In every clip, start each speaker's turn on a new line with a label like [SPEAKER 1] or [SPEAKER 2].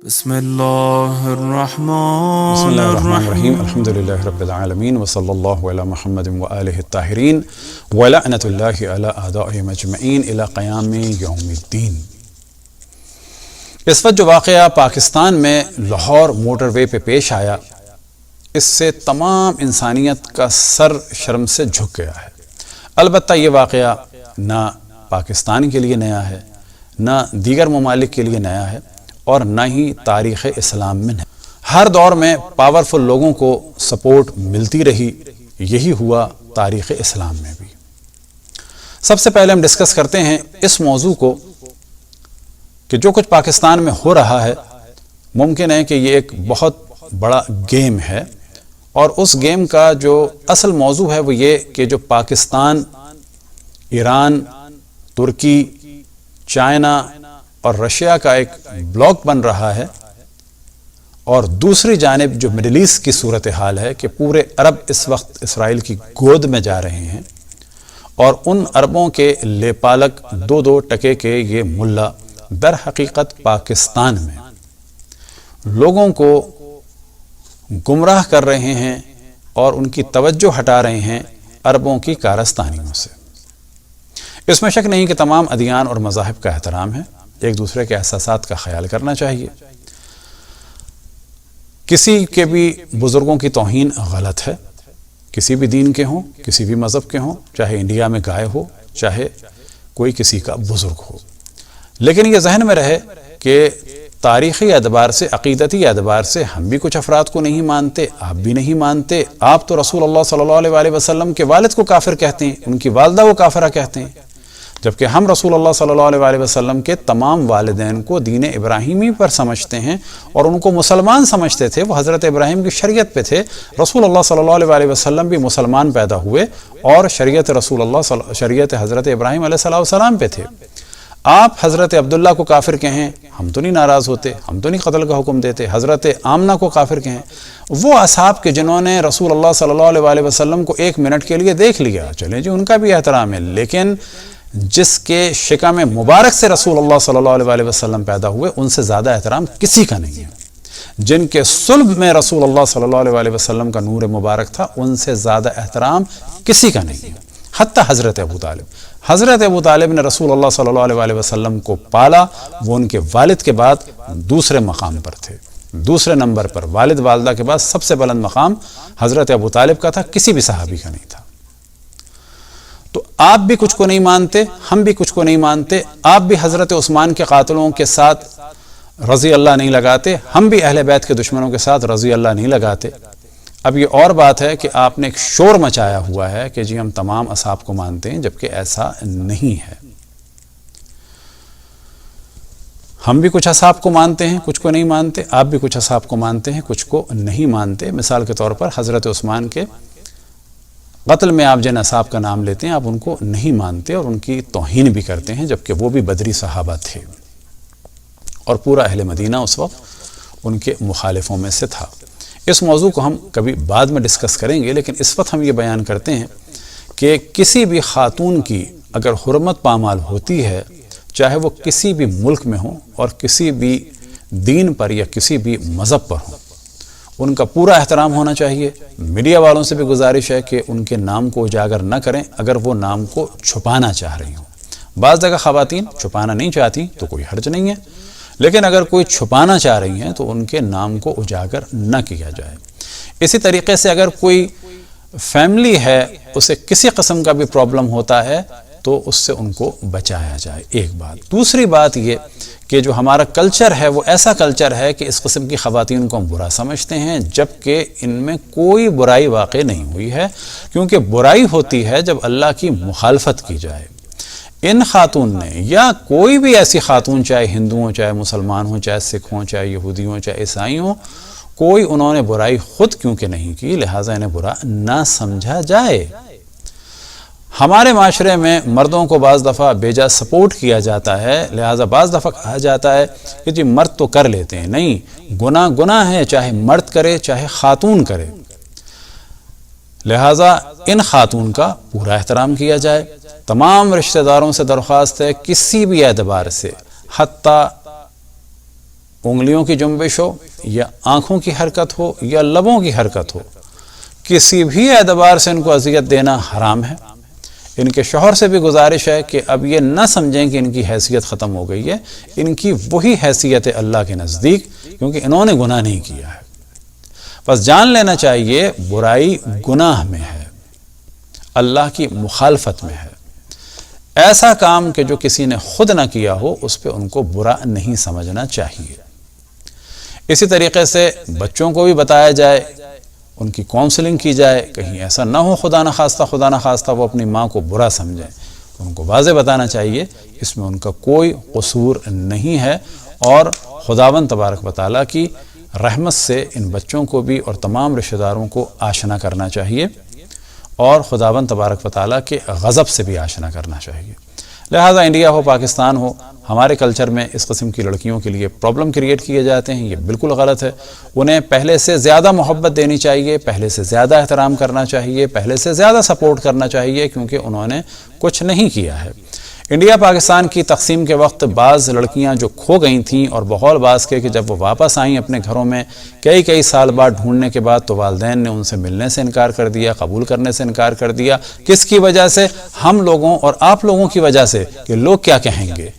[SPEAKER 1] بسم اللہ الرحمن
[SPEAKER 2] الرحیم الحمد للہ رب العالمین وصلی اللہ علی محمد وآلہ الطاہرین ولعنۃ اللہ علی اعدائہم اجمعین الی قیام یوم الدین۔ اس وقت جو واقعہ پاکستان میں لاہور موٹر وے پہ پیش آیا، اس سے تمام انسانیت کا سر شرم سے جھک گیا ہے۔ البتہ یہ واقعہ نہ پاکستان کے لیے نیا ہے، نہ دیگر ممالک کے لیے نیا ہے، اور نہ ہی تاریخ اسلام میں ہے۔ ہر دور میں پاورفل لوگوں کو سپورٹ ملتی رہی، یہی ہوا تاریخ اسلام میں بھی۔ سب سے پہلے ہم ڈسکس کرتے ہیں اس موضوع کو کہ جو کچھ پاکستان میں ہو رہا ہے، ممکن ہے کہ یہ ایک بہت بڑا گیم ہے، اور اس گیم کا جو اصل موضوع ہے وہ یہ کہ جو پاکستان، ایران، ترکی، چائنا اور رشیا کا ایک بلاک بن رہا ہے، اور دوسری جانب جو مڈل ایسٹ کی صورتحال ہے کہ پورے عرب اس وقت اسرائیل کی گود میں جا رہے ہیں، اور ان عربوں کے لے پالک دو ٹکے کے یہ ملا در حقیقت پاکستان میں لوگوں کو گمراہ کر رہے ہیں اور ان کی توجہ ہٹا رہے ہیں عربوں کی کارستانیوں سے۔ اس میں شک نہیں کہ تمام ادیان اور مذاہب کا احترام ہے، ایک دوسرے کے احساسات کا خیال کرنا چاہیے۔ کسی کے بھی بزرگوں کی توہین غلط ہے، کسی بھی دین کے ہوں، کسی بھی مذہب کے ہوں، چاہے انڈیا میں گائے ہو، چاہے کوئی کسی کا بزرگ ہو، لیکن یہ ذہن میں رہے کہ تاریخی اعتبار سے، عقیدتی اعتبار سے ہم بھی کچھ افراد کو نہیں مانتے، آپ بھی نہیں مانتے۔ آپ تو رسول اللہ صلی اللہ علیہ وسلم کے والد کو کافر کہتے ہیں، ان کی والدہ کو کافرہ کہتے ہیں، جبکہ ہم رسول اللہ صلی اللہ علیہ وسلم کے تمام والدین کو دین ابراہیمی پر سمجھتے ہیں اور ان کو مسلمان سمجھتے تھے۔ وہ حضرت ابراہیم کی شریعت پہ تھے، رسول اللہ صلی اللہ علیہ وسلم بھی مسلمان پیدا ہوئے اور شریعت حضرت ابراہیم علیہ السلام پہ تھے۔ آپ حضرت عبداللہ کو کافر کہیں، ہم تو نہیں ناراض ہوتے، ہم تو نہیں قتل کا حکم دیتے۔ حضرت آمنہ کو کافر کہیں، وہ اصحاب کے جنہوں نے رسول اللہ صلی اللہ علیہ وسلم کو ایک منٹ کے لیے دیکھ لیا، چلیں جی ان کا بھی احترام ہے، لیکن جس کے شکم مبارک سے رسول اللہ صلی اللہ علیہ وسلم پیدا ہوئے، ان سے زیادہ احترام کسی کا نہیں ہے۔ جن کے صلب میں رسول اللہ صلی اللہ علیہ وسلم کا نور مبارک تھا، ان سے زیادہ احترام کسی کا نہیں ہے، حتی حضرت ابو طالب۔ حضرت ابو طالب نے رسول اللہ صلی اللہ علیہ وسلم کو پالا، وہ ان کے والد کے بعد دوسرے مقام پر تھے، دوسرے نمبر پر۔ والد والدہ کے بعد سب سے بلند مقام حضرت ابو طالب کا تھا، کسی بھی صحابی کا نہیں تھا۔ تو آپ بھی کچھ کو نہیں مانتے، ہم بھی کچھ کو نہیں مانتے، آپ بھی حضرت عثمان کے قاتلوں کے ساتھ رضی اللہ نہیں لگاتے، ہم بھی اہل بیت کے دشمنوں کے ساتھ رضی اللہ نہیں لگاتے۔ اب یہ اور بات ہے کہ آپ نے ایک شور مچایا ہوا ہے کہ جی ہم تمام اصحاب کو مانتے ہیں، جبکہ ایسا نہیں ہے۔ ہم بھی کچھ اصحاب کو مانتے ہیں، کچھ کو نہیں مانتے، آپ بھی کچھ اصحاب کو مانتے ہیں، کچھ کو نہیں مانتے۔ مثال کے طور پر حضرت عثمان کے قتل میں آپ جن اصحاب کا نام لیتے ہیں، آپ ان کو نہیں مانتے اور ان کی توہین بھی کرتے ہیں، جبکہ وہ بھی بدری صحابہ تھے اور پورا اہل مدینہ اس وقت ان کے مخالفوں میں سے تھا۔ اس موضوع کو ہم کبھی بعد میں ڈسکس کریں گے، لیکن اس وقت ہم یہ بیان کرتے ہیں کہ کسی بھی خاتون کی اگر حرمت پامال ہوتی ہے، چاہے وہ کسی بھی ملک میں ہوں اور کسی بھی دین پر یا کسی بھی مذہب پر ہوں، ان کا پورا احترام ہونا چاہیے۔ میڈیا والوں سے بھی گزارش ہے کہ ان کے نام کو اجاگر نہ کریں اگر وہ نام کو چھپانا چاہ رہی ہوں۔ بعض جگہ خواتین چھپانا نہیں چاہتی تو کوئی حرج نہیں ہے، لیکن اگر کوئی چھپانا چاہ رہی ہیں تو ان کے نام کو اجاگر نہ کیا جائے۔ اسی طریقے سے اگر کوئی فیملی ہے، اسے کسی قسم کا بھی پرابلم ہوتا ہے تو اس سے ان کو بچایا جائے، ایک بات۔ دوسری بات یہ کہ جو ہمارا کلچر ہے وہ ایسا کلچر ہے کہ اس قسم کی خواتین کو ہم برا سمجھتے ہیں، جبکہ ان میں کوئی برائی واقع نہیں ہوئی ہے، کیونکہ برائی ہوتی ہے جب اللہ کی مخالفت کی جائے۔ ان خاتون نے یا کوئی بھی ایسی خاتون، چاہے ہندو ہوں، چاہے مسلمان ہوں، چاہے سکھ ہوں، چاہے یہودی ہوں، چاہے عیسائی ہوں، کوئی انہوں نے برائی خود کیونکہ نہیں کی، لہٰذا انہیں برا نہ سمجھا جائے۔ ہمارے معاشرے میں مردوں کو بعض دفعہ بیجا سپورٹ کیا جاتا ہے، لہٰذا بعض دفعہ کہا جاتا ہے کہ جی مرد تو کر لیتے ہیں۔ نہیں، گناہ ہے، چاہے مرد کرے چاہے خاتون کرے، لہٰذا ان خاتون کا پورا احترام کیا جائے۔ تمام رشتہ داروں سے درخواست ہے، کسی بھی اعتبار سے، حتیٰ انگلیوں کی جنبش ہو یا آنکھوں کی حرکت ہو یا لبوں کی حرکت ہو، کسی بھی اعتبار سے ان کو اذیت دینا حرام ہے۔ ان کے شوہر سے بھی گزارش ہے کہ اب یہ نہ سمجھیں کہ ان کی حیثیت ختم ہو گئی ہے، ان کی وہی حیثیت ہے اللہ کے نزدیک، کیونکہ انہوں نے گناہ نہیں کیا ہے۔ بس جان لینا چاہیے برائی گناہ میں ہے، اللہ کی مخالفت میں ہے۔ ایسا کام کہ جو کسی نے خود نہ کیا ہو اس پہ ان کو برا نہیں سمجھنا چاہیے۔ اسی طریقے سے بچوں کو بھی بتایا جائے، ان کی کونسلنگ کی جائے، کہیں ایسا نہ ہو خدا نہ خواستہ وہ اپنی ماں کو برا سمجھیں۔ ان کو واضح بتانا چاہیے اس میں ان کا کوئی قصور نہیں ہے، اور خداوند تبارک و تعالیٰ کی رحمت سے ان بچوں کو بھی اور تمام رشتہ داروں کو آشنا کرنا چاہیے، اور خداوند تبارک و تعالیٰ کے غضب سے بھی آشنا کرنا چاہیے۔ لہٰذا انڈیا ہو پاکستان ہو، ہمارے کلچر میں اس قسم کی لڑکیوں کے لیے پرابلم کریٹ کیے جاتے ہیں، یہ بالکل غلط ہے۔ انہیں پہلے سے زیادہ محبت دینی چاہیے، پہلے سے زیادہ احترام کرنا چاہیے، پہلے سے زیادہ سپورٹ کرنا چاہیے، کیونکہ انہوں نے کچھ نہیں کیا ہے۔ انڈیا پاکستان کی تقسیم کے وقت بعض لڑکیاں جو کھو گئی تھیں، اور بقول بعض کے کہ جب وہ واپس آئیں اپنے گھروں میں کئی سال بعد ڈھونڈنے کے بعد، تو والدین نے ان سے ملنے سے انکار کر دیا، قبول کرنے سے انکار کر دیا۔ کس کی وجہ سے؟ ہم لوگوں اور آپ لوگوں کی وجہ سے، کہ لوگ کیا کہیں گے۔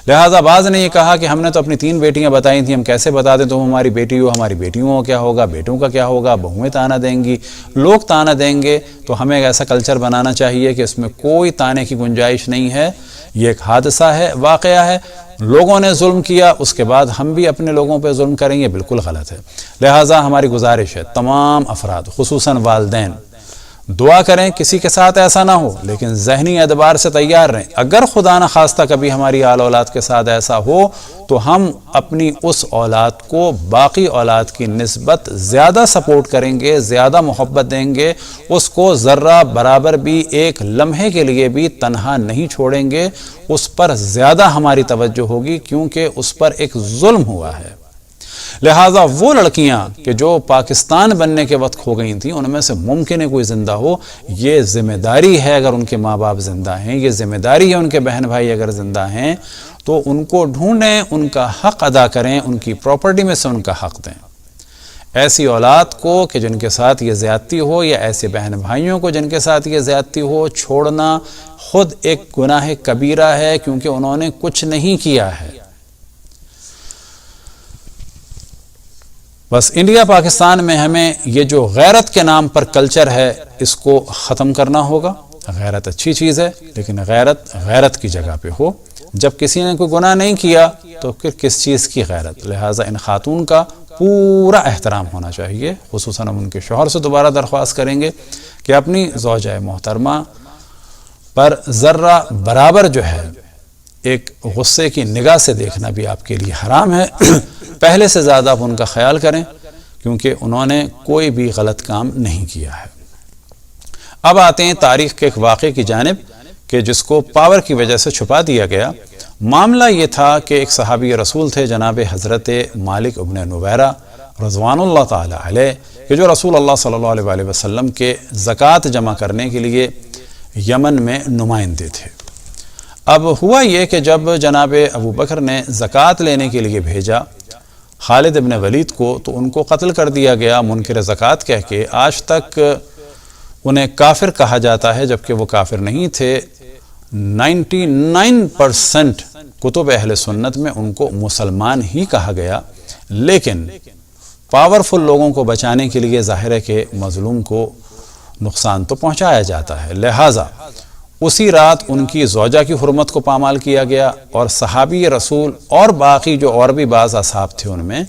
[SPEAKER 2] لہٰذا بعض نے یہ کہا کہ ہم نے تو اپنی 3 بیٹیاں بتائی تھیں، ہم کیسے بتا دیں تم ہماری بیٹی ہو، ہماری بیٹیوں کا کیا ہوگا، بیٹوں کا کیا ہوگا، بہویں تانا دیں گی، لوگ تانا دیں گے۔ تو ہمیں ایسا کلچر بنانا چاہیے کہ اس میں کوئی تانے کی گنجائش نہیں ہے، یہ ایک حادثہ ہے، واقعہ ہے، لوگوں نے ظلم کیا، اس کے بعد ہم بھی اپنے لوگوں پہ ظلم کریں، یہ بالکل غلط ہے۔ لہٰذا ہماری گزارش ہے تمام افراد، خصوصاً والدین، دعا کریں کسی کے ساتھ ایسا نہ ہو، لیکن ذہنی اعتبار سے تیار رہیں۔ اگر خدا نہ خواستہ کبھی ہماری آل اولاد کے ساتھ ایسا ہو، تو ہم اپنی اس اولاد کو باقی اولاد کی نسبت زیادہ سپورٹ کریں گے، زیادہ محبت دیں گے، اس کو ذرہ برابر بھی ایک لمحے کے لیے بھی تنہا نہیں چھوڑیں گے، اس پر زیادہ ہماری توجہ ہوگی، کیونکہ اس پر ایک ظلم ہوا ہے۔ لہٰذا وہ لڑکیاں کہ جو پاکستان بننے کے وقت کھو گئی تھیں، ان میں سے ممکن ہے کوئی زندہ ہو، یہ ذمہ داری ہے، اگر ان کے ماں باپ زندہ ہیں، یہ ذمہ داری ہے ان کے بہن بھائی اگر زندہ ہیں، تو ان کو ڈھونڈیں، ان کا حق ادا کریں، ان کی پراپرٹی میں سے ان کا حق دیں۔ ایسی اولاد کو کہ جن کے ساتھ یہ زیادتی ہو، یا ایسے بہن بھائیوں کو جن کے ساتھ یہ زیادتی ہو، چھوڑنا خود ایک گناہ کبیرہ ہے، کیونکہ انہوں نے کچھ نہیں کیا ہے۔ بس انڈیا پاکستان میں ہمیں یہ جو غیرت کے نام پر کلچر ہے، اس کو ختم کرنا ہوگا۔ غیرت اچھی چیز ہے، لیکن غیرت غیرت کی جگہ پہ ہو۔ جب کسی نے کوئی گناہ نہیں کیا تو پھر کس چیز کی غیرت؟ لہٰذا ان خاتون کا پورا احترام ہونا چاہیے۔ خصوصاً ہم ان کے شوہر سے دوبارہ درخواست کریں گے کہ اپنی زوجہ محترمہ پر ذرہ برابر جو ہے ایک غصے کی نگاہ سے دیکھنا بھی آپ کے لیے حرام ہے۔ پہلے سے زیادہ آپ ان کا خیال کریں، کیونکہ انہوں نے کوئی بھی غلط کام نہیں کیا ہے۔ اب آتے ہیں تاریخ کے ایک واقعے کی جانب کہ جس کو پاور کی وجہ سے چھپا دیا گیا۔ معاملہ یہ تھا کہ ایک صحابی رسول تھے جناب حضرت مالک ابن نویرہ رضوان اللہ تعالی علیہ، کہ جو رسول اللہ صلی اللہ علیہ وآلہ وسلم کے زکوٰۃ جمع کرنے کے لیے یمن میں نمائندے تھے۔ اب ہوا یہ کہ جب جناب ابو بکر نے زکوٰۃ لینے کے لیے بھیجا خالد ابن ولید کو، تو ان کو قتل کر دیا گیا منکر زکوٰۃ کہہ کے۔ آج تک انہیں کافر کہا جاتا ہے، جبکہ وہ کافر نہیں تھے۔ 99% کتب اہل سنت میں ان کو مسلمان ہی کہا گیا، لیکن پاورفل لوگوں کو بچانے کے لیے ظاہر ہے کہ مظلوم کو نقصان تو پہنچایا جاتا ہے۔ لہٰذا اسی رات ان کی زوجہ کی حرمت کو پامال کیا گیا، اور صحابی رسول اور باقی جو اور بھی بعض اصحاب تھے ان میں،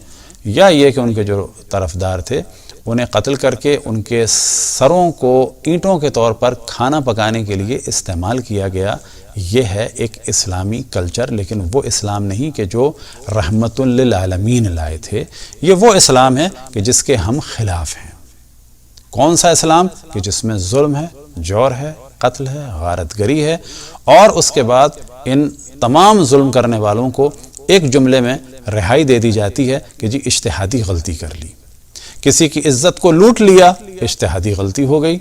[SPEAKER 2] یا یہ کہ ان کے جو طرفدار تھے، انہیں قتل کر کے ان کے سروں کو اینٹوں کے طور پر کھانا پکانے کے لیے استعمال کیا گیا۔ یہ ہے ایک اسلامی کلچر، لیکن وہ اسلام نہیں کہ جو رحمت للعالمین لائے تھے۔ یہ وہ اسلام ہے کہ جس کے ہم خلاف ہیں۔ کون سا اسلام؟ کہ جس میں ظلم ہے، جور ہے، قتل ہے، غارت گری ہے، اور اس کے بعد ان تمام ظلم کرنے والوں کو ایک جملے میں رہائی دے دی جاتی ہے کہ جی اجتہادی غلطی کر لی، کسی کی عزت کو لوٹ لیا، اجتہادی غلطی ہو گئی،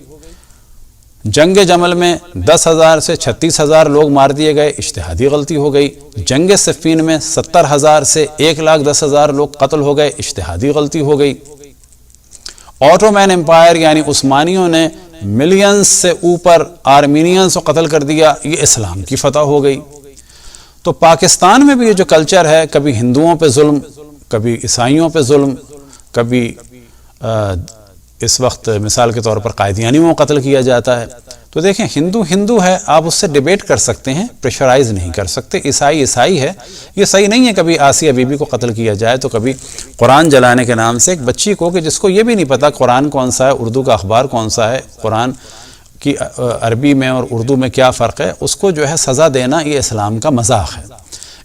[SPEAKER 2] جنگ جمل میں 10,000 سے 36,000 لوگ مار دیے گئے، اجتہادی غلطی ہو گئی۔ جنگ صفین میں 70,000 سے 1,10,000 لوگ قتل ہو گئے، اجتہادی غلطی ہو گئی۔ آٹومین امپائر یعنی عثمانیوں نے ملینز سے اوپر آرمینینز کو قتل کر دیا، یہ اسلام کی فتح ہو گئی۔ تو پاکستان میں بھی یہ جو کلچر ہے، کبھی ہندوؤں پہ ظلم، کبھی عیسائیوں پہ ظلم، کبھی اس وقت مثال کے طور پر قائدیانیوں کو قتل کیا جاتا ہے۔ تو دیکھیں ہندو ہے، آپ اس سے ڈیبیٹ کر سکتے ہیں، پریشرائز نہیں کر سکتے۔ عیسائی ہے، یہ صحیح نہیں ہے کبھی آسیہ بی بی کو قتل کیا جائے تو کبھی قرآن جلانے کے نام سے ایک بچی کو، کہ جس کو یہ بھی نہیں پتا قرآن کون سا ہے، اردو کا اخبار کون سا ہے، قرآن کی عربی میں اور اردو میں کیا فرق ہے، اس کو جو ہے سزا دینا، یہ اسلام کا مذاق ہے۔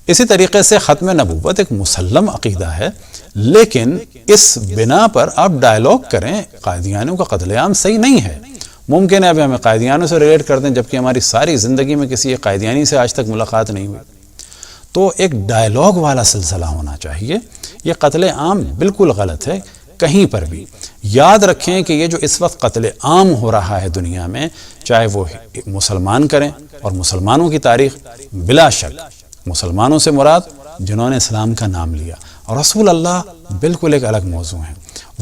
[SPEAKER 2] اسی طریقے سے ختم نبوت ایک مسلم عقیدہ ہے، لیکن اس بنا پر آپ ڈائیلاگ کریں قائدیانیوں کا قتل عام صحیح نہیں ہے۔ ممکن ہے ابھی ہمیں قائدیانوں سے ریلیٹ کر دیں، جبکہ ہماری ساری زندگی میں کسی ایک قائدیانی سے آج تک ملاقات نہیں ہوئی۔ تو ایک ڈائیلاگ والا سلسلہ ہونا چاہیے۔ یہ قتل عام بالکل غلط ہے کہیں پر بھی۔ یاد رکھیں کہ یہ جو اس وقت قتل عام ہو رہا ہے دنیا میں، چاہے وہ مسلمان کریں، اور مسلمانوں کی تاریخ بلا شک مسلمانوں سے مراد جنہوں نے اسلام کا نام لیا، اور رسول اللہ بالکل ایک الگ موضوع ہے،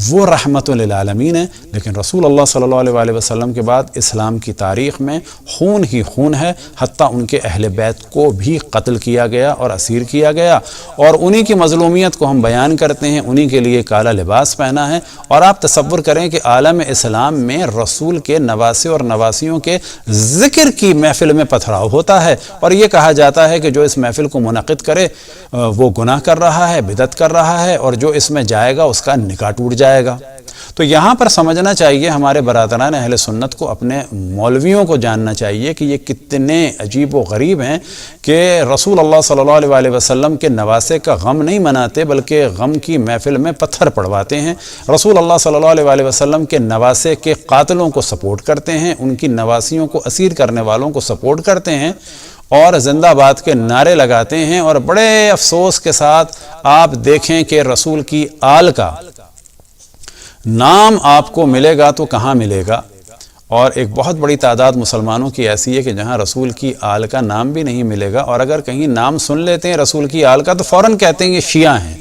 [SPEAKER 2] وہ رحمت للعالمین ہے، لیکن رسول اللہ صلی اللہ علیہ وآلہ وسلم کے بعد اسلام کی تاریخ میں خون ہی خون ہے، حتیٰ ان کے اہل بیت کو بھی قتل کیا گیا اور اسیر کیا گیا، اور انہی کی مظلومیت کو ہم بیان کرتے ہیں، انہی کے لیے کالا لباس پہنا ہے۔ اور آپ تصور کریں کہ عالم اسلام میں رسول کے نواسے اور نواسیوں کے ذکر کی محفل میں پتھراؤ ہوتا ہے، اور یہ کہا جاتا ہے کہ جو اس محفل کو منعقد کرے وہ گناہ کر رہا ہے، بدعت کر رہا ہے، اور جو اس میں جائے گا اس کا نکاح ٹوٹ جائے گا۔ تو یہاں پر سمجھنا چاہیے ہمارے برادران اہل سنت کو، اپنے مولویوں کو جاننا چاہیے کہ یہ کتنے عجیب و غریب ہیں کہ رسول اللہ صلی اللہ علیہ وآلہ وسلم کے نواسے کا غم نہیں مناتے، بلکہ غم کی محفل میں پتھر پڑواتے ہیں۔ رسول اللہ صلی اللہ علیہ وآلہ وسلم کے نواسے کے قاتلوں کو سپورٹ کرتے ہیں، ان کی نواسیوں کو اسیر کرنے والوں کو سپورٹ کرتے ہیں، اور زندہ باد کے نعرے لگاتے ہیں۔ اور بڑے افسوس کے ساتھ آپ دیکھیں کہ رسول کی آل کا نام آپ کو ملے گا تو کہاں ملے گا، اور ایک بہت بڑی تعداد مسلمانوں کی ایسی ہے کہ جہاں رسول کی آل کا نام بھی نہیں ملے گا، اور اگر کہیں نام سن لیتے ہیں رسول کی آل کا تو فوراً کہتے ہیں یہ شیعہ ہیں۔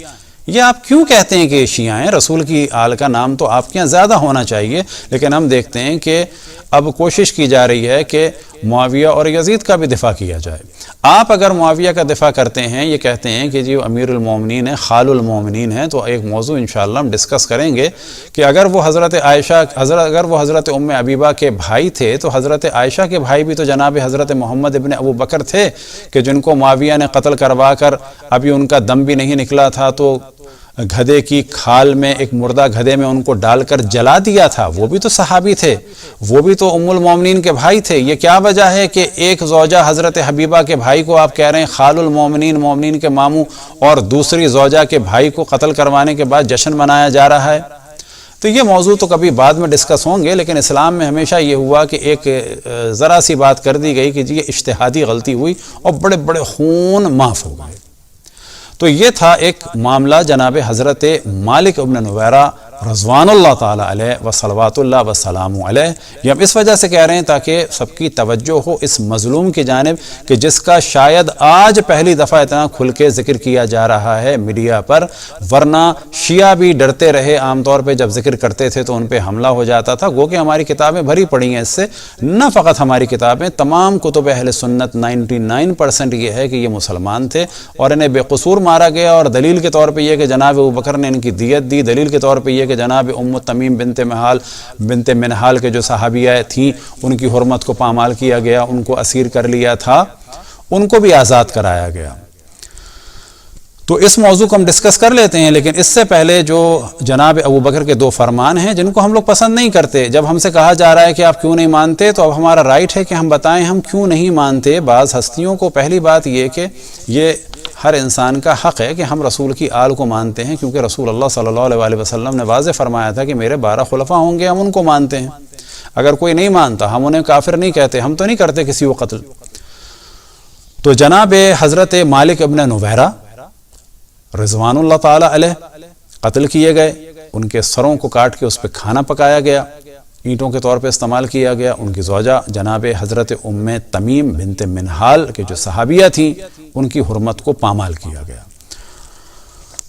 [SPEAKER 2] یہ آپ کیوں کہتے ہیں کہ یہ شیعہ ہیں؟ رسول کی آل کا نام تو آپ کے یہاں زیادہ ہونا چاہیے، لیکن ہم دیکھتے ہیں کہ اب کوشش کی جا رہی ہے کہ معاویہ اور یزید کا بھی دفاع کیا جائے۔ آپ اگر معاویہ کا دفاع کرتے ہیں، یہ کہتے ہیں کہ جی وہ امیر المومنین ہے، خال المومنین ہے، تو ایک موضوع انشاءاللہ ہم ڈسکس کریں گے کہ اگر وہ حضرت ام حبیبہ کے بھائی تھے تو حضرت عائشہ کے بھائی بھی تو جناب حضرت محمد ابن ابو بکر تھے، کہ جن کو معاویہ نے قتل کروا کر ابھی ان کا دم بھی نہیں نکلا تھا تو گدھے کی کھال میں، ایک مردہ گدھے میں ان کو ڈال کر جلا دیا تھا۔ وہ بھی تو صحابی تھے، وہ بھی تو ام المومنین کے بھائی تھے۔ یہ کیا وجہ ہے کہ ایک زوجہ حضرت حبیبہ کے بھائی کو آپ کہہ رہے ہیں خال المومنین، مومنین کے ماموں، اور دوسری زوجہ کے بھائی کو قتل کروانے کے بعد جشن منایا جا رہا ہے؟ تو یہ موضوع تو کبھی بعد میں ڈسکس ہوں گے، لیکن اسلام میں ہمیشہ یہ ہوا کہ ایک ذرا سی بات کر دی گئی کہ جی یہ اجتہادی غلطی ہوئی اور بڑے بڑے خون معاف ہو گئے۔ تو یہ تھا ایک معاملہ جناب حضرت مالک ابن نویرہ رضوان اللہ تعالیٰ علیہ و صلوات اللہ وسلام علیہ۔ یہ ہم اس وجہ سے کہہ رہے ہیں تاکہ سب کی توجہ ہو اس مظلوم کی جانب کہ جس کا شاید آج پہلی دفعہ اتنا کھل کے ذکر کیا جا رہا ہے میڈیا پر، ورنہ شیعہ بھی ڈرتے رہے، عام طور پہ جب ذکر کرتے تھے تو ان پہ حملہ ہو جاتا تھا۔ گو کہ ہماری کتابیں بھری پڑی ہیں اس سے، نہ فقط ہماری کتابیں، تمام کتب اہل سنت 99% یہ ہے کہ یہ مسلمان تھے اور انہیں بے قصور مارا گیا، اور دلیل کے طور پہ یہ کہ جناب ابوبکر نے ان کی دیت دی، دلیل کے طور پہ یہ کہ جناب ام تمیم بنت منہال کے جو صحابیہ تھیں ان کی حرمت کو پامال کیا گیا، ان کو اسیر کر لیا تھا، ان کو بھی آزاد کرایا گیا۔ تو اس موضوع کو ہم ڈسکس کر لیتے ہیں، لیکن اس سے پہلے جو جناب ابوبکر کے 2 فرمان ہیں جن کو ہم لوگ پسند نہیں کرتے، جب ہم سے کہا جا رہا ہے کہ آپ کیوں نہیں مانتے، تو اب ہمارا رائٹ ہے کہ ہم بتائیں ہم کیوں نہیں مانتے بعض ہستیوں کو۔ پہلی بات یہ کہ یہ ہر انسان کا حق ہے کہ ہم رسول کی آل کو مانتے ہیں، کیونکہ رسول اللہ صلی اللہ علیہ وآلہ وسلم نے واضح فرمایا تھا کہ میرے 12 خلفاء ہوں گے، ہم ان کو مانتے ہیں۔ اگر کوئی نہیں مانتا ہم انہیں کافر نہیں کہتے، ہم تو نہیں کرتے کسی کو قتل۔ تو جناب حضرت مالک ابن نویرہ رضوان اللہ تعالی علیہ قتل کیے گئے، ان کے سروں کو کاٹ کے اس پہ کھانا پکایا گیا، اینٹوں کے طور پہ استعمال کیا گیا۔ ان کی زوجہ جناب حضرت ام تمیم بنت منہال کے جو صحابیہ تھیں ان کی حرمت کو پامال کیا گیا۔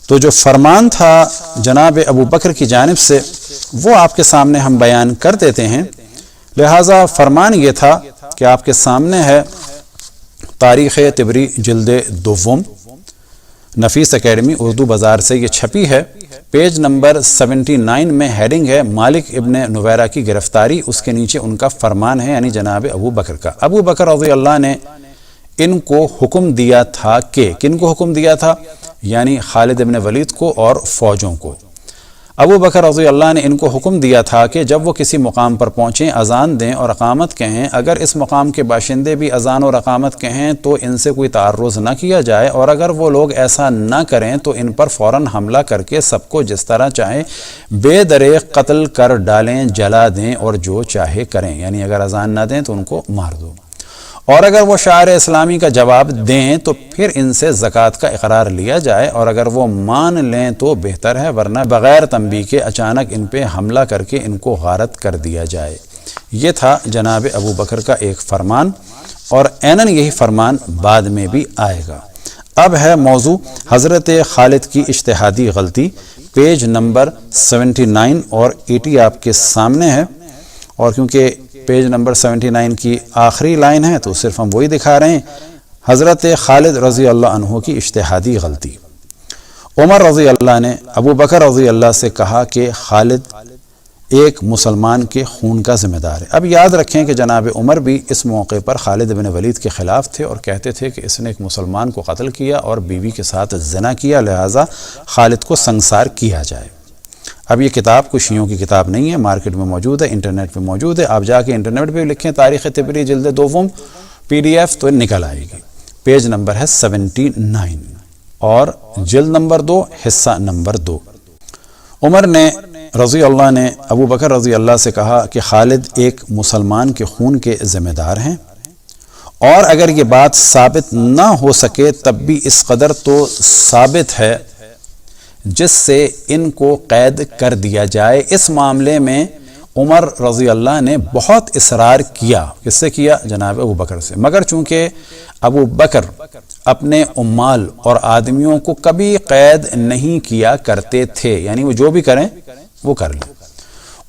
[SPEAKER 2] تو جو فرمان تھا جناب ابو بکر کی جانب سے وہ آپ کے سامنے ہم بیان کر دیتے ہیں۔ لہٰذا فرمان یہ تھا کہ آپ کے سامنے ہے تاریخ طبری جلد دوم، نفیس اکیڈمی اردو بازار سے یہ چھپی ہے۔ پیج نمبر 79 میں ہیڈنگ ہے مالک ابن نویرہ کی گرفتاری، اس کے نیچے ان کا فرمان ہے، یعنی جناب ابو بکر کا۔ ابو بکر رضی اللہ نے ان کو حکم دیا تھا کہ کن کو حکم دیا تھا؟ یعنی خالد ابن ولید کو اور فوجوں کو۔ ابو بکر رضی اللہ نے ان کو حکم دیا تھا کہ جب وہ کسی مقام پر پہنچیں اذان دیں اور اقامت کہیں، اگر اس مقام کے باشندے بھی اذان اور اقامت کہیں تو ان سے کوئی تعرض نہ کیا جائے، اور اگر وہ لوگ ایسا نہ کریں تو ان پر فوراً حملہ کر کے سب کو جس طرح چاہیں بے دریغ قتل کر ڈالیں، جلا دیں اور جو چاہے کریں، یعنی اگر اذان نہ دیں تو ان کو مار دو، اور اگر وہ شعائر اسلامی کا جواب دیں تو پھر ان سے زکوٰۃ کا اقرار لیا جائے، اور اگر وہ مان لیں تو بہتر ہے، ورنہ بغیر تنبیہ کے اچانک ان پہ حملہ کر کے ان کو غارت کر دیا جائے۔ یہ تھا جناب ابو بکر کا ایک فرمان، اور عیناً یہی فرمان بعد میں بھی آئے گا۔ اب ہے موضوع حضرت خالد کی اجتہادی غلطی۔ پیج نمبر 79 اور 80 آپ کے سامنے ہے، اور کیونکہ پیج نمبر 79 کی آخری لائن ہے تو صرف ہم وہی دکھا رہے ہیں۔ حضرت خالد رضی اللہ عنہ کی اجتہادی غلطی۔ عمر رضی اللہ نے ابو بکر رضی اللہ سے کہا کہ خالد ایک مسلمان کے خون کا ذمہ دار ہے۔ اب یاد رکھیں کہ جناب عمر بھی اس موقع پر خالد بن ولید کے خلاف تھے اور کہتے تھے کہ اس نے ایک مسلمان کو قتل کیا اور بیوی کے ساتھ زنا کیا، لہٰذا خالد کو سنگسار کیا جائے۔ اب یہ کتاب کوئی شیعوں کی کتاب نہیں ہے، مارکیٹ میں موجود ہے، انٹرنیٹ پہ موجود ہے، آپ جا کے انٹرنیٹ پہ لکھیں تاریخ طبری جلد دوم PDF تو نکل آئے گی۔ پیج نمبر ہے 79 اور جلد نمبر 2 حصہ نمبر 2۔ عمر نے رضی اللہ نے ابو بکر رضی اللہ سے کہا کہ خالد ایک مسلمان کے خون کے ذمہ دار ہیں، اور اگر یہ بات ثابت نہ ہو سکے تب بھی اس قدر تو ثابت ہے جس سے ان کو قید کر دیا جائے۔ اس معاملے میں عمر رضی اللہ نے بہت اصرار کیا۔ کس سے کیا؟ جناب ابو بکر سے، مگر چونکہ ابو بکر اپنے عمال اور آدمیوں کو کبھی قید نہیں کیا کرتے تھے، یعنی وہ جو بھی کریں وہ کر لیں۔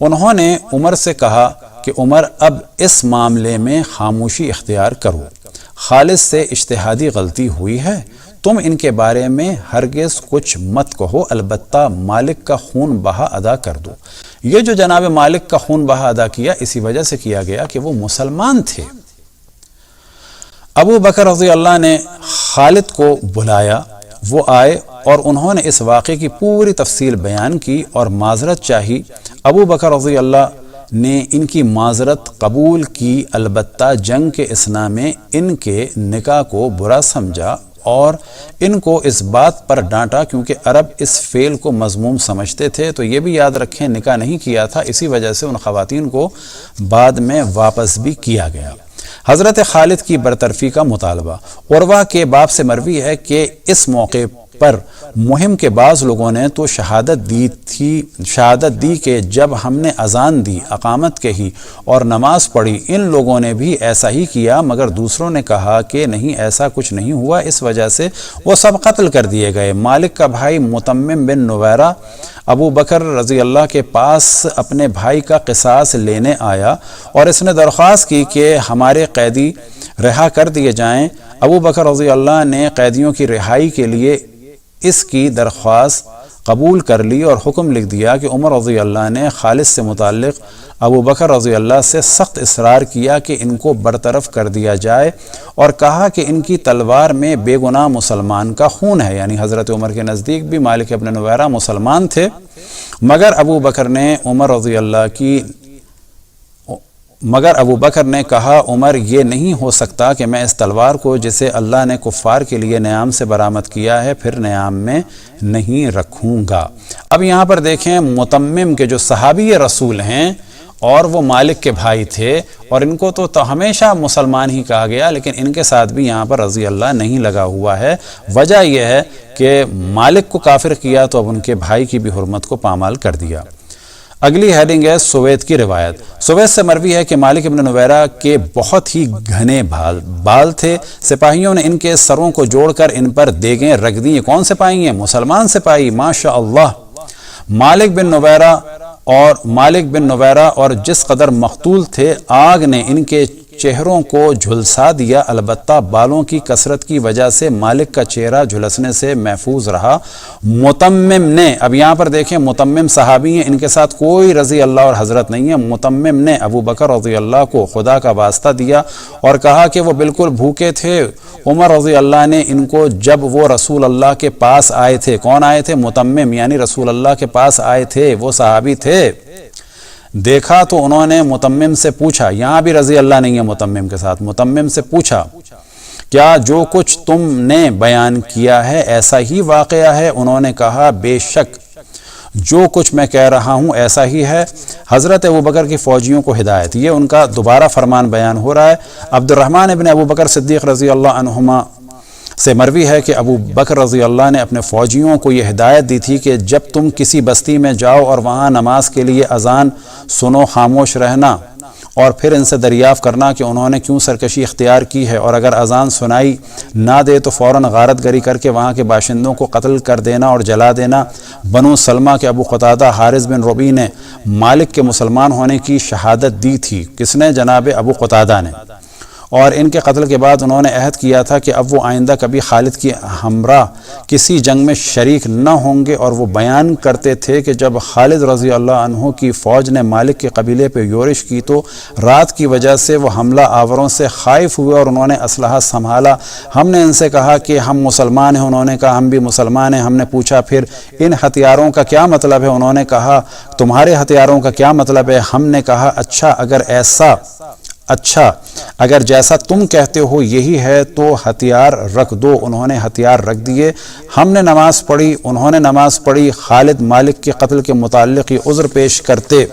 [SPEAKER 2] انہوں نے عمر سے کہا کہ عمر اب اس معاملے میں خاموشی اختیار کرو، خالد سے اجتہادی غلطی ہوئی ہے، تم ان کے بارے میں ہرگز کچھ مت کہو، البتہ مالک کا خون بہا ادا کر دو۔ یہ جو جناب مالک کا خون بہا ادا کیا اسی وجہ سے کیا گیا کہ وہ مسلمان تھے۔ ابو بکر رضی اللہ نے خالد کو بلایا، وہ آئے اور انہوں نے اس واقعے کی پوری تفصیل بیان کی اور معذرت چاہی۔ ابو بکر رضی اللہ نے ان کی معذرت قبول کی، البتہ جنگ کے اثناء میں ان کے نکاح کو برا سمجھا اور ان کو اس بات پر ڈانٹا کیونکہ عرب اس فعل کو مذموم سمجھتے تھے۔ تو یہ بھی یاد رکھیں نکاح نہیں کیا تھا، اسی وجہ سے ان خواتین کو بعد میں واپس بھی کیا گیا۔ حضرت خالد کی برطرفی کا مطالبہ۔ عروہ کے باب سے مروی ہے کہ اس موقع پر مہم کے بعض لوگوں نے تو شہادت دی کہ جب ہم نے اذان دی، اقامت کہی اور نماز پڑھی، ان لوگوں نے بھی ایسا ہی کیا، مگر دوسروں نے کہا کہ نہیں، ایسا کچھ نہیں ہوا، اس وجہ سے وہ سب قتل کر دیے گئے۔ مالک کا بھائی متمم بن نویرہ ابو بکر رضی اللہ کے پاس اپنے بھائی کا قصاص لینے آیا اور اس نے درخواست کی کہ ہمارے قیدی رہا کر دیے جائیں۔ ابو بکر رضی اللہ نے قیدیوں کی رہائی کے لیے اس کی درخواست قبول کر لی اور حکم لکھ دیا کہ عمر رضی اللہ نے خالد سے متعلق ابو بکر رضی اللہ سے سخت اصرار کیا کہ ان کو برطرف کر دیا جائے اور کہا کہ ان کی تلوار میں بے گناہ مسلمان کا خون ہے، یعنی حضرت عمر کے نزدیک بھی مالک ابن نویرہ مسلمان تھے، مگر ابو بکر نے کہا عمر یہ نہیں ہو سکتا کہ میں اس تلوار کو جسے اللہ نے کفار کے لیے نیام سے برآمد کیا ہے پھر نیام میں نہیں رکھوں گا۔ اب یہاں پر دیکھیں متمم کے جو صحابی رسول ہیں اور وہ مالک کے بھائی تھے اور ان کو تو ہمیشہ مسلمان ہی کہا گیا، لیکن ان کے ساتھ بھی یہاں پر رضی اللہ نہیں لگا ہوا ہے۔ وجہ یہ ہے کہ مالک کو کافر کیا تو اب ان کے بھائی کی بھی حرمت کو پامال کر دیا۔ اگلی ہیڈنگ ہے سوید کی روایت۔ سوید سے مروی ہے کہ مالک ابن نویرہ کے بہت ہی گھنے بال تھے، سپاہیوں نے ان کے سروں کو جوڑ کر ان پر دیگیں رکھ دی۔ کون سپاہی ہیں؟ مسلمان سپاہی، ماشاء اللہ۔ مالک بن نویرہ اور جس قدر مقتول تھے، آگ نے ان کے چہروں کو جھلسا دیا، البتہ بالوں کی کثرت کی وجہ سے مالک کا چہرہ جھلسنے سے محفوظ رہا۔ متمم نے، اب یہاں پر دیکھیں متمم صحابی ہیں، ان کے ساتھ کوئی رضی اللہ اور حضرت نہیں ہے، متمم نے ابو بکر رضی اللہ کو خدا کا واسطہ دیا اور کہا کہ وہ بالکل بھوکے تھے۔ عمر رضی اللہ نے ان کو جب وہ رسول اللہ کے پاس آئے تھے، کون آئے تھے؟ متمم، یعنی رسول اللہ کے پاس آئے تھے، وہ صحابی تھے، دیکھا تو انہوں نے متمم سے پوچھا، یہاں بھی رضی اللہ نہیں ہے متمم کے ساتھ، متمم سے پوچھا کیا جو کچھ تم نے بیان کیا ہے ایسا ہی واقعہ ہے؟ انہوں نے کہا بے شک جو کچھ میں کہہ رہا ہوں ایسا ہی ہے۔ حضرت ابوبکر کی فوجیوں کو ہدایت، یہ ان کا دوبارہ فرمان بیان ہو رہا ہے۔ عبد الرحمن ابن ابوبکر صدیق رضی اللہ عنہما سے مروی ہے کہ ابو بکر رضی اللہ نے اپنے فوجیوں کو یہ ہدایت دی تھی کہ جب تم کسی بستی میں جاؤ اور وہاں نماز کے لیے اذان سنو، خاموش رہنا اور پھر ان سے دریافت کرنا کہ انہوں نے کیوں سرکشی اختیار کی ہے، اور اگر اذان سنائی نہ دے تو فوراً غارت گری کر کے وہاں کے باشندوں کو قتل کر دینا اور جلا دینا۔ بنو سلمہ کے ابو قتادہ حارث بن ربیع نے مالک کے مسلمان ہونے کی شہادت دی تھی۔ کس نے؟ جناب ابو قتادہ نے۔ اور ان کے قتل کے بعد انہوں نے عہد کیا تھا کہ اب وہ آئندہ کبھی خالد کی ہمراہ کسی جنگ میں شریک نہ ہوں گے، اور وہ بیان کرتے تھے کہ جب خالد رضی اللہ عنہ کی فوج نے مالک کے قبیلے پہ یورش کی تو رات کی وجہ سے وہ حملہ آوروں سے خائف ہوئے اور انہوں نے اسلحہ سنبھالا۔ ہم نے ان سے کہا کہ ہم مسلمان ہیں، انہوں نے کہا ہم بھی مسلمان ہیں۔ ہم نے پوچھا پھر ان ہتھیاروں کا کیا مطلب ہے؟ انہوں نے کہا تمہارے ہتھیاروں کا کیا مطلب ہے؟ ہم نے کہا اچھا اگر جیسا تم کہتے ہو یہی ہے تو ہتھیار رکھ دو۔ انہوں نے ہتھیار رکھ دیے۔ ہم نے نماز پڑھی، انہوں نے نماز پڑھی۔ خالد مالک کے قتل کے متعلق یہ عذر پیش کرتے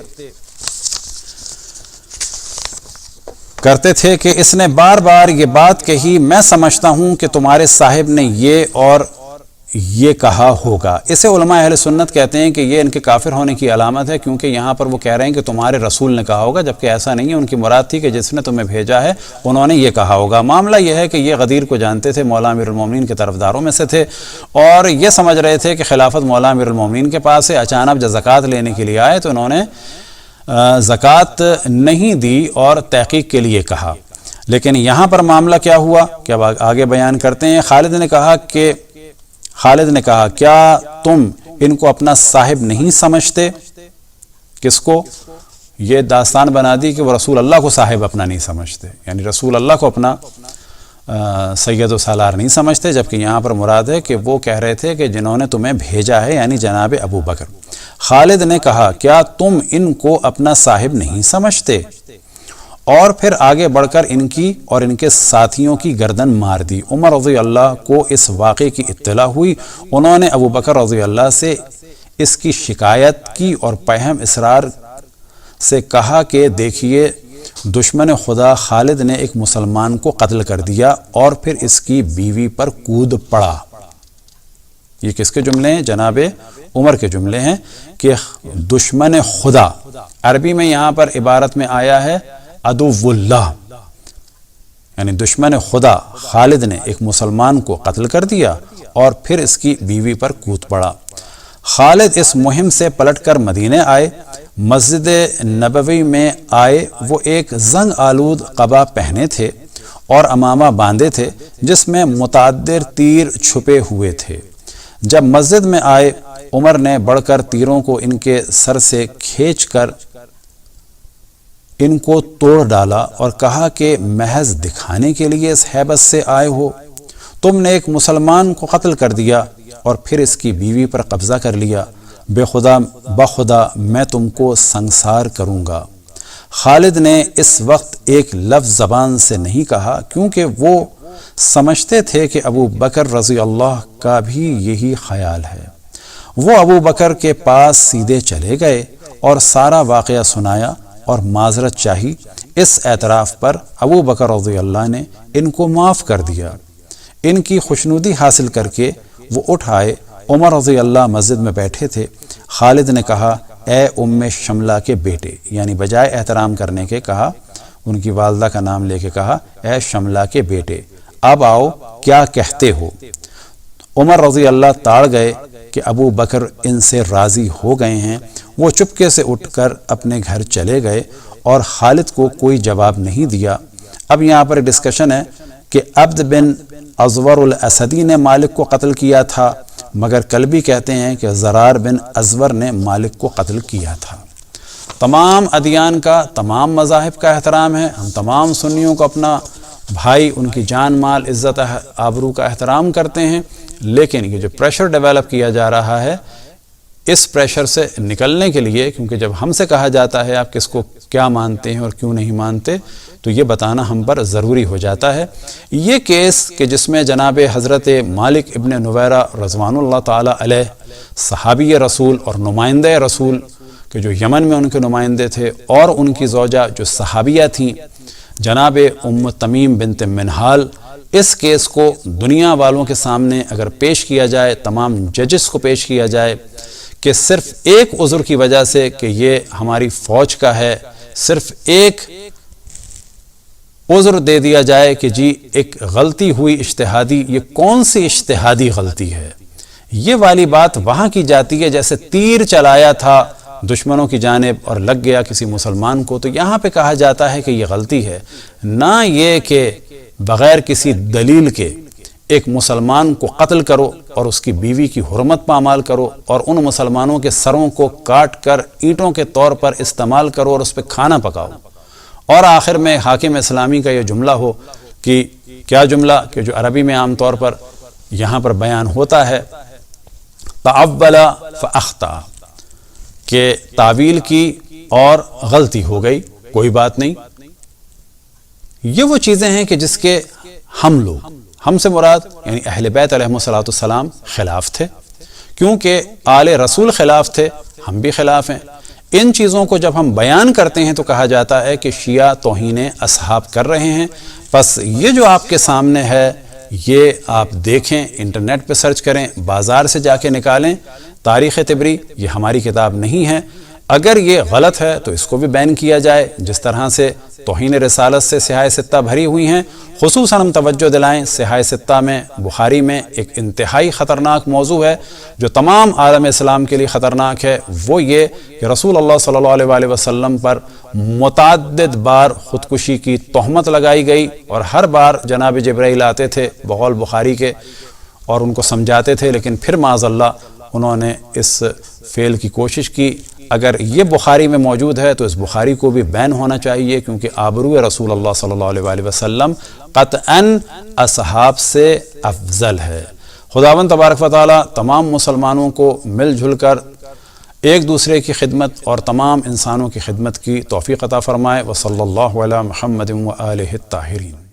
[SPEAKER 2] تھے کہ اس نے بار بار یہ بات کہی، میں سمجھتا ہوں کہ تمہارے صاحب نے یہ اور یہ کہا ہوگا۔ اسے علماء اہل سنت کہتے ہیں کہ یہ ان کے کافر ہونے کی علامت ہے، کیونکہ یہاں پر وہ کہہ رہے ہیں کہ تمہارے رسول نے کہا ہوگا، جبکہ ایسا نہیں ہے۔ ان کی مراد تھی کہ جس نے تمہیں بھیجا ہے انہوں نے یہ کہا ہوگا۔ معاملہ یہ ہے کہ یہ غدیر کو جانتے تھے، مولا امیر المومنین کے طرفداروں میں سے تھے، اور یہ سمجھ رہے تھے کہ خلافت مولا امیر المومنین کے پاس ہے۔ اچانک جب زکوٰۃ لینے کے لیے آئے تو انہوں نے زکوٰۃ نہیں دی اور تحقیق کے لیے کہا۔ لیکن یہاں پر معاملہ کیا ہوا کہ اب آگے بیان کرتے ہیں۔ خالد نے کہا کیا تم ان کو اپنا صاحب نہیں سمجھتے؟ کس کو؟ یہ داستان بنا دی کہ وہ رسول اللہ کو صاحب اپنا نہیں سمجھتے، یعنی رسول اللہ کو اپنا سید و سالار نہیں سمجھتے، جبکہ یہاں پر مراد ہے کہ وہ کہہ رہے تھے کہ جنہوں نے تمہیں بھیجا ہے، یعنی جناب ابو بکر۔ خالد نے کہا کیا تم ان کو اپنا صاحب نہیں سمجھتے؟ اور پھر آگے بڑھ کر ان کی اور ان کے ساتھیوں کی گردن مار دی۔ عمر رضی اللہ کو اس واقعے کی اطلاع ہوئی، انہوں نے ابو بکر رضی اللہ سے اس کی شکایت کی اور پہم اسرار سے کہا کہ دیکھیے دشمن خدا خالد نے ایک مسلمان کو قتل کر دیا اور پھر اس کی بیوی پر کود پڑا۔ یہ کس کے جملے ہیں؟ جناب عمر کے جملے ہیں کہ دشمن خدا، عربی میں یہاں پر عبارت میں آیا ہے عدو اللہ، یعنی دشمن خدا خالد نے ایک مسلمان کو قتل کر دیا اور پھر اس کی بیوی پر کود پڑا۔ خالد اس مہم سے پلٹ کر مدینے آئے، مسجد نبوی میں آئے۔ وہ ایک زنگ آلود قبا پہنے تھے اور امامہ باندھے تھے جس میں متعدد تیر چھپے ہوئے تھے۔ جب مسجد میں آئے عمر نے بڑھ کر تیروں کو ان کے سر سے کھینچ کر ان کو توڑ ڈالا اور کہا کہ محض دکھانے کے لیے اس ہیبت سے آئے ہو؟ تم نے ایک مسلمان کو قتل کر دیا اور پھر اس کی بیوی پر قبضہ کر لیا۔ بخدا میں تم کو سنگسار کروں گا۔ خالد نے اس وقت ایک لفظ زبان سے نہیں کہا، کیونکہ وہ سمجھتے تھے کہ ابو بکر رضی اللہ کا بھی یہی خیال ہے۔ وہ ابو بکر کے پاس سیدھے چلے گئے اور سارا واقعہ سنایا اور معذرت چاہی۔ اس اعتراف پر ابو بکر رضی اللہ نے ان کو معاف کر دیا۔ ان کی خوشنودی حاصل کر کے وہ اٹھ آئے۔ عمر رضی اللہ مسجد میں بیٹھے تھے۔ خالد نے کہا اے ام شملہ کے بیٹے، یعنی بجائے احترام کرنے کے کہا، ان کی والدہ کا نام لے کے کہا اے شملہ کے بیٹے، اب آؤ کیا کہتے ہو۔ عمر رضی اللہ تاڑ گئے کہ ابو بکر ان سے راضی ہو گئے ہیں۔ وہ چپکے سے اٹھ کر اپنے گھر چلے گئے اور خالد کو کوئی جواب نہیں دیا۔ اب یہاں پر ڈسکشن ہے کہ عبد بن ازور الاسدی نے مالک کو قتل کیا تھا، مگر کلبی کہتے ہیں کہ زرار بن ازور نے مالک کو قتل کیا تھا۔ تمام ادیان کا، تمام مذاہب کا احترام ہے، ہم تمام سنیوں کو اپنا بھائی، ان کی جان مال عزت آبرو کا احترام کرتے ہیں، لیکن یہ جو پریشر ڈیولپ کیا جا رہا ہے، اس پریشر سے نکلنے کے لیے، کیونکہ جب ہم سے کہا جاتا ہے آپ کس کو کیا مانتے ہیں اور کیوں نہیں مانتے، تو یہ بتانا ہم پر ضروری ہو جاتا ہے۔ یہ کیس کہ جس میں جناب حضرت مالک ابن نویرہ رضوان اللہ تعالی علیہ، صحابی رسول اور نمائندہ رسول کہ جو یمن میں ان کے نمائندے تھے، اور ان کی زوجہ جو صحابیہ تھیں جناب ام تمیم بنت منہال، اس کیس کو دنیا والوں کے سامنے اگر پیش کیا جائے، تمام ججز کو پیش کیا جائے کہ صرف ایک عذر کی وجہ سے کہ یہ ہماری فوج کا ہے، صرف ایک عذر دے دیا جائے کہ جی ایک غلطی ہوئی اجتہادی، یہ کون سی اجتہادی غلطی ہے؟ یہ والی بات وہاں کی جاتی ہے جیسے تیر چلایا تھا دشمنوں کی جانب اور لگ گیا کسی مسلمان کو، تو یہاں پہ کہا جاتا ہے کہ یہ غلطی ہے، نہ یہ کہ بغیر کسی دلیل کے ایک مسلمان کو قتل کرو اور اس کی بیوی کی حرمت پامال کرو اور ان مسلمانوں کے سروں کو کاٹ کر اینٹوں کے طور پر استعمال کرو اور اس پہ کھانا پکاؤ، اور آخر میں حاکم اسلامی کا یہ جملہ ہو کہ کیا جملہ کہ جو عربی میں عام طور پر یہاں پر بیان ہوتا ہے، تعول فاخطا، کہ تعویل کی اور غلطی ہو گئی، کوئی بات نہیں۔ یہ وہ چیزیں ہیں کہ جس کے ہم لوگ، ہم سے مراد یعنی اہل بیت علیہ الصلوۃ والسلام خلاف تھے، کیونکہ آل رسول خلاف تھے، ہم بھی خلاف ہیں۔ ان چیزوں کو جب ہم بیان کرتے ہیں تو کہا جاتا ہے کہ شیعہ توہین اصحاب کر رہے ہیں۔ پس یہ جو آپ کے سامنے ہے، یہ آپ دیکھیں، انٹرنیٹ پہ سرچ کریں، بازار سے جا کے نکالیں، تاریخ طبری یہ ہماری کتاب نہیں ہے۔ اگر یہ غلط ہے تو اس کو بھی بین کیا جائے، جس طرح سے توہین رسالت سے سیاہ ستہ بھری ہوئی ہیں۔ خصوصاً ہم توجہ دلائیں، سیاہ ستہ میں بخاری میں ایک انتہائی خطرناک موضوع ہے جو تمام عالم اسلام کے لیے خطرناک ہے، وہ یہ کہ رسول اللہ صلی اللہ علیہ وآلہ وسلم پر متعدد بار خودکشی کی تہمت لگائی گئی، اور ہر بار جناب جبرائیل آتے تھے بقول بخاری کے اور ان کو سمجھاتے تھے، لیکن پھر معاذ اللہ انہوں نے اس فعل کی کوشش کی۔ اگر یہ بخاری میں موجود ہے تو اس بخاری کو بھی بین ہونا چاہیے، کیونکہ آبرو رسول اللہ صلی اللہ علیہ وآلہ وسلم قطعاً اصحاب سے افضل ہے۔ خداوند تبارک و تعالی تمام مسلمانوں کو مل جل کر ایک دوسرے کی خدمت اور تمام انسانوں کی خدمت کی توفیق عطا فرمائے۔ وصلی اللہ علی محمد و آلہ الطاہرین۔